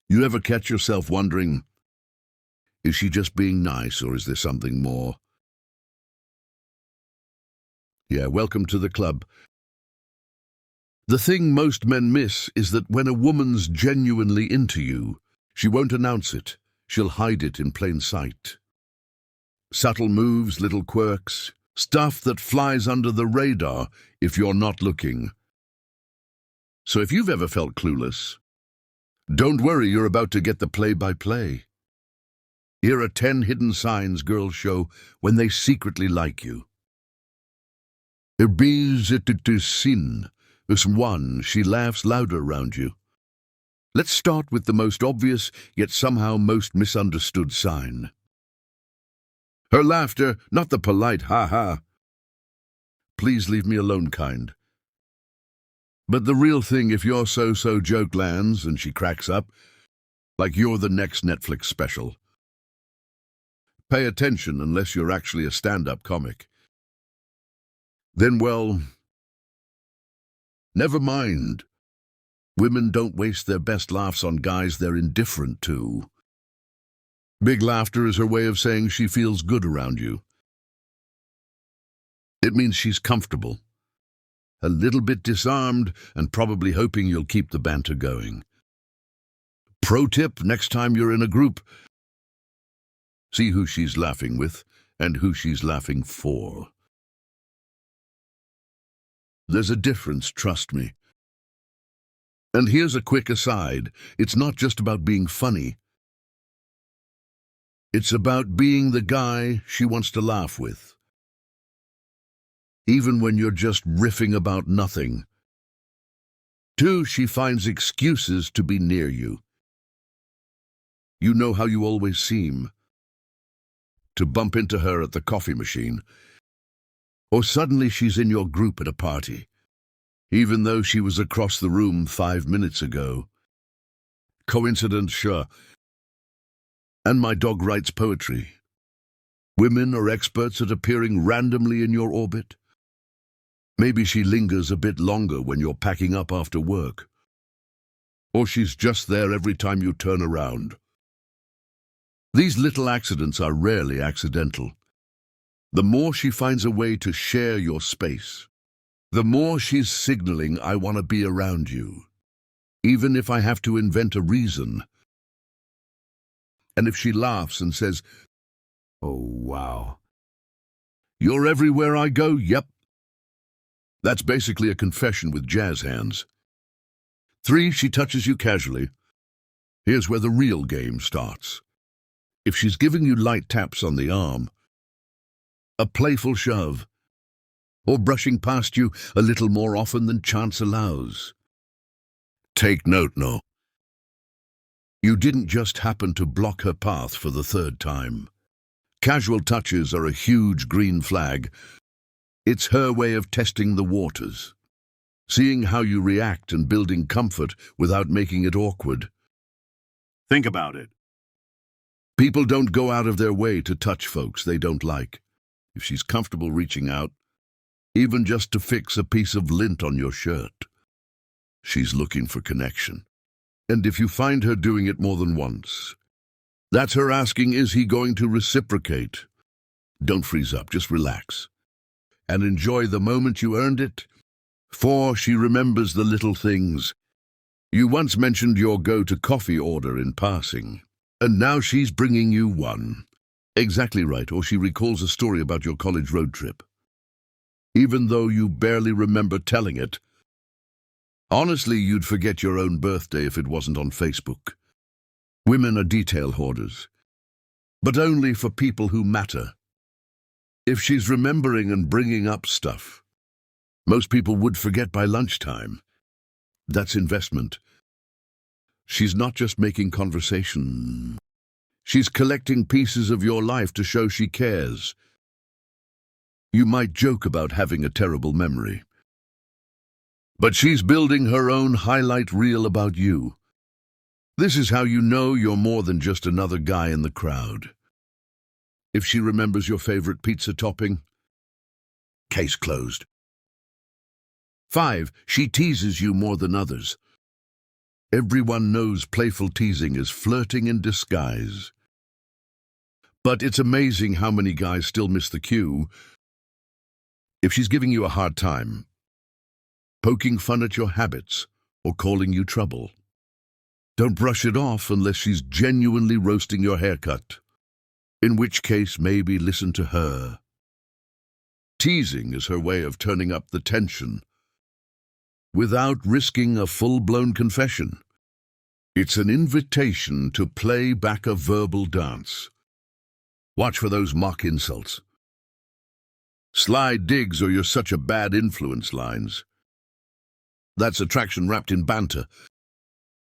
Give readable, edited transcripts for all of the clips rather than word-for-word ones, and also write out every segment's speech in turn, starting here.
You ever catch yourself wondering, is she just being nice or is there something more? Yeah, welcome to the club. The thing most men miss is that when a woman's genuinely into you, she won't announce it. She'll hide it in plain sight. Subtle moves, little quirks, stuff that flies under the radar if you're not looking. So if you've ever felt clueless, don't worry, you're about to get the play-by-play. Here are 10 hidden signs girls show when they secretly like you. Sin. This one, she laughs louder around you. Let's start with the most obvious, yet somehow most misunderstood sign. Her laughter, not the polite ha-ha, please leave me alone kind. But the real thing, if your so-so joke lands and she cracks up, like you're the next Netflix special. Pay attention unless you're actually a stand-up comic. Then, well, never mind. Women don't waste their best laughs on guys they're indifferent to. Big laughter is her way of saying she feels good around you. It means she's comfortable, a little bit disarmed, and probably hoping you'll keep the banter going. Pro tip, next time you're in a group, see who she's laughing with and who she's laughing for. There's a difference, trust me. And here's a quick aside. It's not just about being funny. It's about being the guy she wants to laugh with. Even when you're just riffing about nothing. 2, she finds excuses to be near you. You know how you always seem. To bump into her at the coffee machine. Or suddenly she's in your group at a party, even though she was across the room 5 minutes ago. Coincidence, sure. And my dog writes poetry. Women are experts at appearing randomly in your orbit. Maybe she lingers a bit longer when you're packing up after work. Or she's just there every time you turn around. These little accidents are rarely accidental. The more she finds a way to share your space, the more she's signaling, I want to be around you, even if I have to invent a reason. And if she laughs and says, oh, wow, you're everywhere I go, yep. That's basically a confession with jazz hands. 3, she touches you casually. Here's where the real game starts. If she's giving you light taps on the arm, a playful shove, or brushing past you a little more often than chance allows, take note, no. You didn't just happen to block her path for the 3rd time. Casual touches are a huge green flag. It's her way of testing the waters, seeing how you react and building comfort without making it awkward. Think about it. People don't go out of their way to touch folks they don't like. If she's comfortable reaching out, even just to fix a piece of lint on your shirt, she's looking for connection. And if you find her doing it more than once, that's her asking, is he going to reciprocate? Don't freeze up, just relax. And enjoy the moment you earned it. 4, she remembers the little things. You once mentioned your go-to-coffee order in passing, and now she's bringing you one. Exactly right, or she recalls a story about your college road trip, even though you barely remember telling it. Honestly, you'd forget your own birthday if it wasn't on Facebook. Women are detail hoarders, but only for people who matter. If she's remembering and bringing up stuff most people would forget by lunchtime, that's investment. She's not just making conversation. She's collecting pieces of your life to show she cares. You might joke about having a terrible memory, but she's building her own highlight reel about you. This is how you know you're more than just another guy in the crowd. If she remembers your favorite pizza topping, case closed. 5, she teases you more than others. Everyone knows playful teasing is flirting in disguise. But it's amazing how many guys still miss the cue. If she's giving you a hard time, poking fun at your habits, or calling you trouble, don't brush it off unless she's genuinely roasting your haircut. In which case, maybe listen to her. Teasing is her way of turning up the tension without risking a full-blown confession. It's an invitation to play back a verbal dance. Watch for those mock insults, sly digs, or "you're such a bad influence" lines. That's attraction wrapped in banter,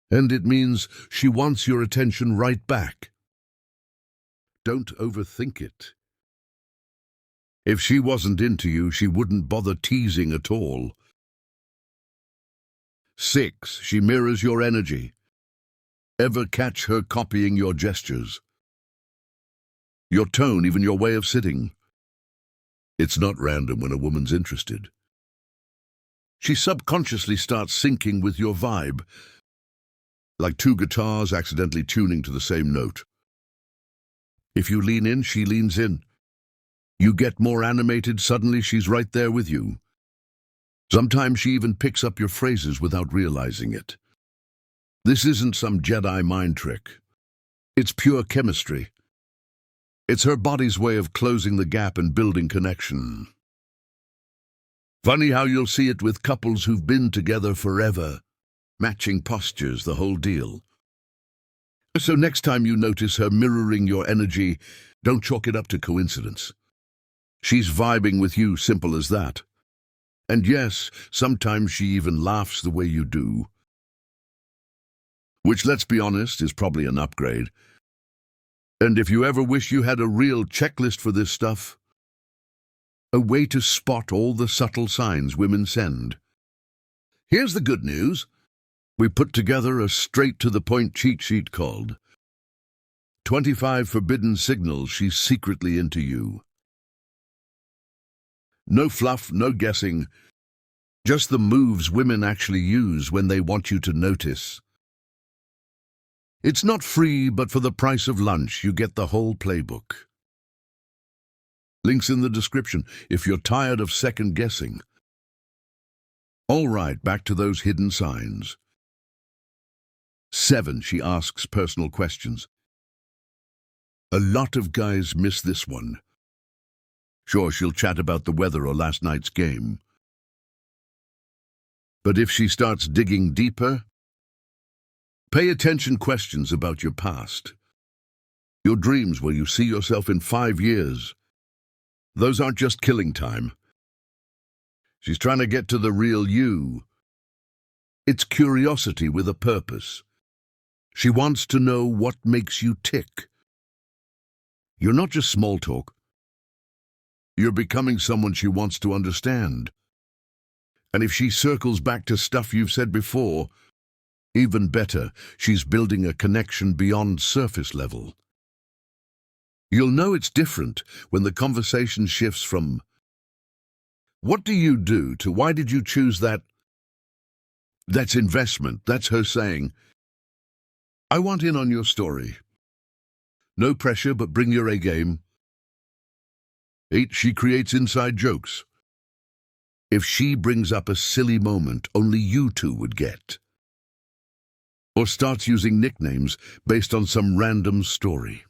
and it means she wants your attention right back. Don't overthink it. If she wasn't into you, she wouldn't bother teasing at all. 6. She mirrors your energy. Ever catch her copying your gestures? Your tone, even your way of sitting? It's not random when a woman's interested. She subconsciously starts syncing with your vibe, like two guitars accidentally tuning to the same note. If you lean in, she leans in. You get more animated, suddenly she's right there with you. Sometimes she even picks up your phrases without realizing it. This isn't some Jedi mind trick. It's pure chemistry. It's her body's way of closing the gap and building connection. Funny how you'll see it with couples who've been together forever. Matching postures, the whole deal. So next time you notice her mirroring your energy, don't chalk it up to coincidence. She's vibing with you, simple as that. And yes, sometimes she even laughs the way you do. Which, let's be honest, is probably an upgrade. And if you ever wish you had a real checklist for this stuff, a way to spot all the subtle signs women send. Here's the good news. We put together a straight-to-the-point cheat sheet called 25 Forbidden Signals She's Secretly Into You. No fluff, no guessing, just the moves women actually use when they want you to notice. It's not free, but for the price of lunch, you get the whole playbook. Links in the description if you're tired of second-guessing. All right, back to those hidden signs. 7. She asks personal questions. A lot of guys miss this one. Sure, she'll chat about the weather or last night's game. But if she starts digging deeper, pay attention. Questions about your past, your dreams, where you see yourself in 5 years. Those aren't just killing time. She's trying to get to the real you. It's curiosity with a purpose. She wants to know what makes you tick. You're not just small talk. You're becoming someone she wants to understand. And if she circles back to stuff you've said before, even better, she's building a connection beyond surface level. You'll know it's different when the conversation shifts from "what do you do?" to "why did you choose that?" That's investment. That's her saying, "I want in on your story." No pressure, but bring your A game. 8. She creates inside jokes. If she brings up a silly moment only you two would get, or starts using nicknames based on some random story,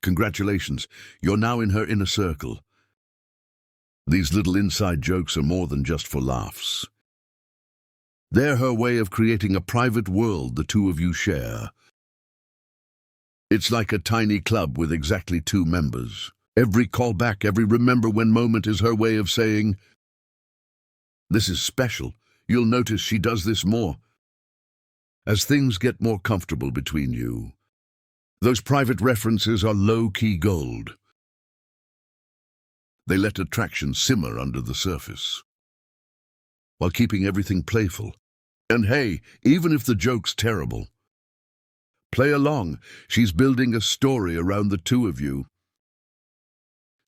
congratulations, you're now in her inner circle. These little inside jokes are more than just for laughs. They're her way of creating a private world the two of you share. It's like a tiny club with exactly 2 members. Every callback, every remember when moment is her way of saying, "This is special." You'll notice she does this more as things get more comfortable between you. Those private references are low-key gold. They let attraction simmer under the surface, while keeping everything playful. And hey, even if the joke's terrible, play along. She's building a story around the two of you.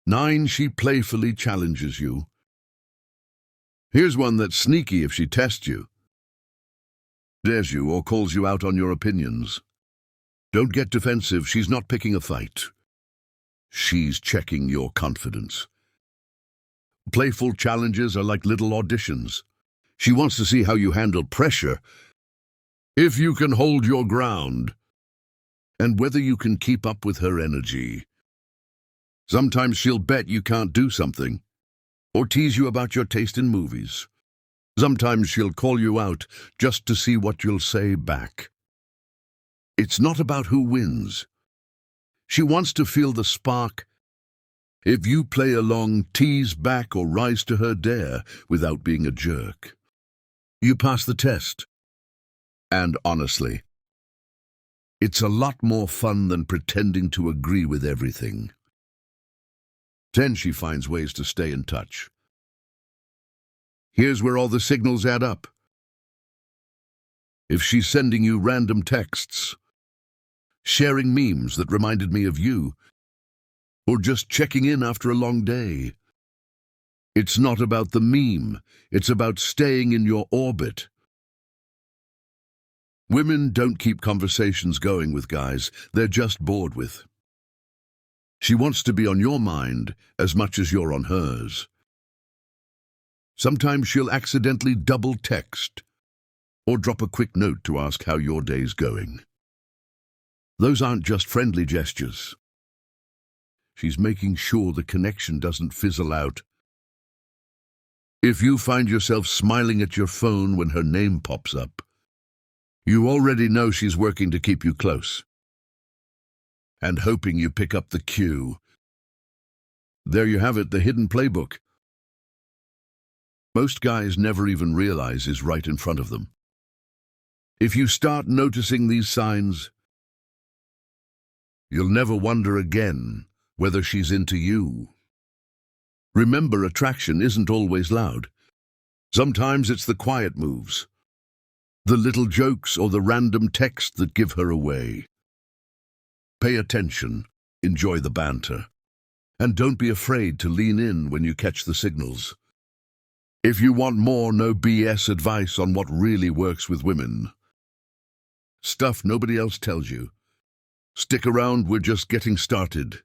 9. She playfully challenges you. Here's one that's sneaky if she tests you. dares you or calls you out on your opinions. Don't get defensive. She's not picking a fight. She's checking your confidence. Playful challenges are like little auditions. She wants to see how you handle pressure, if you can hold your ground, and whether you can keep up with her energy. Sometimes she'll bet you can't do something, or tease you about your taste in movies. Sometimes she'll call you out just to see what you'll say back. It's not about who wins. She wants to feel the spark. If you play along, tease back, or rise to her dare without being a jerk, you pass the test. And honestly, it's a lot more fun than pretending to agree with everything. 10. She finds ways to stay in touch. Here's where all the signals add up. If she's sending you random texts, sharing memes that reminded me of you, or just checking in after a long day, it's not about the meme, it's about staying in your orbit. Women don't keep conversations going with guys they're just bored with. She wants to be on your mind as much as you're on hers. Sometimes she'll accidentally double text or drop a quick note to ask how your day's going. Those aren't just friendly gestures. She's making sure the connection doesn't fizzle out. If you find yourself smiling at your phone when her name pops up, you already know she's working to keep you close and hoping you pick up the cue. There you have it, the hidden playbook. Most guys never even realize is right in front of them. If you start noticing these signs, you'll never wonder again whether she's into you. Remember, attraction isn't always loud. Sometimes it's the quiet moves, the little jokes, or the random text that give her away. Pay attention, enjoy the banter, and don't be afraid to lean in when you catch the signals. If you want more no BS advice on what really works with women, stuff nobody else tells you, stick around, we're just getting started.